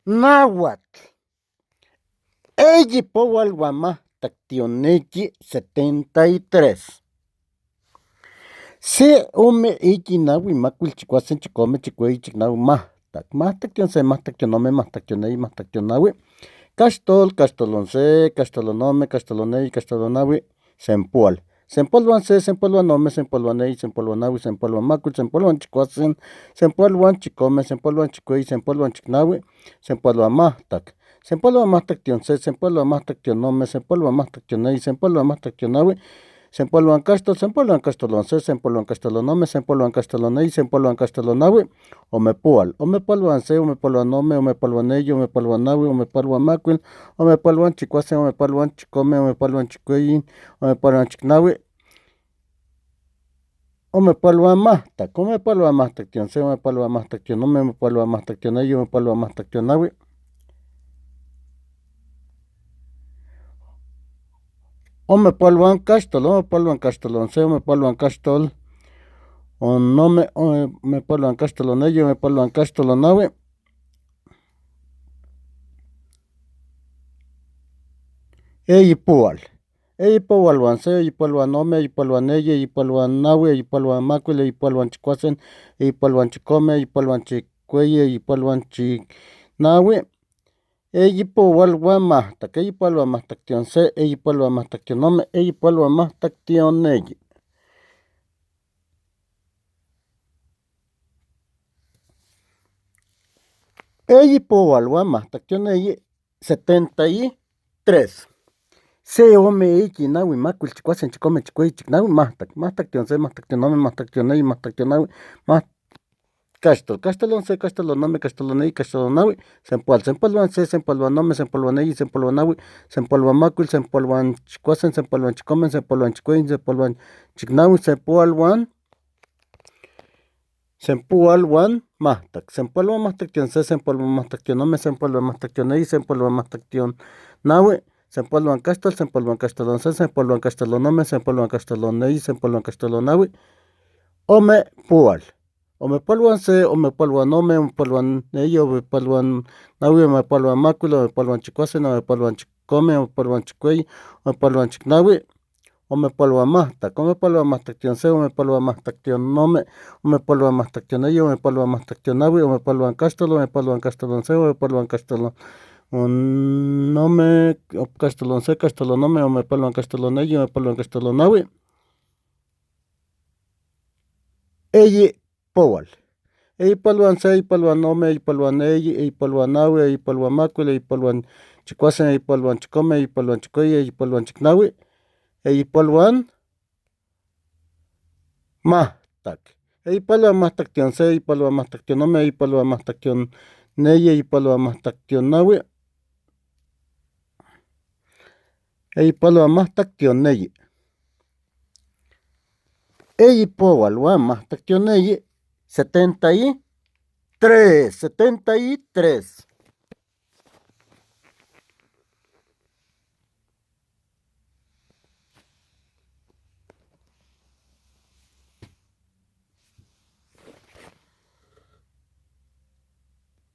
Náhuatl. Eyi powal guamahtacioneyi 73. Se ome iki naui macuil chicuasen chicome chicueyi chicnaui mahtac. Mahtac se mahtac nome mahtacioneyi mahtacionaui. Caxtol, caxtolonce, caxtolonome, caxtoloneyi, caxtolonaui, sempoal. Sempoaluan se, sempoaluan nome, sempoaluan neyi, sempoaluan naui, sempoaluan macuil, sempoaluan chicuasen, sempoaluan chicome, sempoaluan chicueyi, sempoaluan chicnaui, sempoaluan mahtac. Sempoaluan mahtac se, sempoaluan mahtac nome, sempoaluan mahtac neyi, sempoaluan mahtac naui, sempoaluan caxtol, sempoaluan caxtolonce, sempoaluan caxtolonome, sempoaluan caxtoloneyi, sempoaluan caxtolonaui, omepoal. Omepoaluan se, omepoaluan nome, omepoaluan neyi, omepoaluan naui, omepoaluan macuil, omepoaluan chicuasen, omepoaluan chicome, omepoaluan chicueyi, omepoaluan chicnaui, omepoaluan mahtac. Omepoaluan mahtac se, omepoaluan mahtac nome, omepoaluan mahtac neyi, omepoaluan mahtac naui, omepoaluan caxtol, omepoaluan caxtolonce, omepoaluan caxtol nome, omepoaluan caxtoloneyi, omepoaluan caxtolonaui, eyipoal. Eyipoaluan se, eyipoaluan nome, eyipoaluan neyi, eyipoaluan naui, eyipoaluan macuil, eyipoaluan chicuasen, eyipoaluan chicome, eyipoaluan chicueyi, eyipoaluan chicnaui, eyipoaluan mahtac. Eyipoaluan mahtac se, eyipoaluan mahtac nome, eyipoaluan mahtac neyi. Eyipoaluan mahtac neyi 73. Se, ome, iki, naui, macuil, chicuasen, chicome, chicueyi, chicnaui, mahtac. Mahtac se, mahtac nome, mahtac neyi, mahtac naui, caxtol. Caxtolonce, caxtolonome, caxtoloneyi, caxtolonaui, sempoal. Sempoaluan se, sempoaluan nome, sempoaluan neyi, sempoaluan naui, sempoaluan macuil, sempoaluan chicuasen, sempoaluan chicome, sempoaluan chicueyi, sempoaluan chicnaui, sempoaluan mahtac. Sempoaluan mahtac se, sempoaluan mahtac nome, sempoaluan mahtac neyi, sempoaluan mahtac naui, sempoaluan caxtol, sempoaluan caxtolonce, sempoaluan caxtolonome, sempoaluan caxtoloneyi, sempoaluan caxtolonaui, omepoal. Omepoaluan se, omepoaluan nome, omepoaluan neyi, omepoaluan naui, omepoaluan macuil, omepoaluan chicuasen, omepoaluan chicome, omepoaluan chicueyi, omepoaluan chicnaui, omepoaluan mahtac. Omepoaluan mahtac se, omepoaluan mahtac nome, omepoaluan mahtac neyi, omepoaluan mahtac naui, omepoaluan caxtol, omepoaluan caxtolonce, omepoaluan caxtolonome, caxtolonce, caxtolonome, omepoaluan caxtoloneyi, omepoaluan caxtolonaui, eyipoal. Eyipoaluan se, eyipoaluan nome, eyipoaluan neyi, eyipoaluan naui, eyipoaluan macuil, eyipoaluan chicuasen, eyipoaluan chicome, eyipoaluan chicueyi, eyipoaluan chicnaui, eyipoaluan mahtac. Eyipoaluan mahtac se, eyipoaluan mahtac nome, eyipoaluan mahtac neyi, eyipoaluan mahtac naui, eyipoaluan mahtac neyi. Eyipoaluan mahtac neyi 73.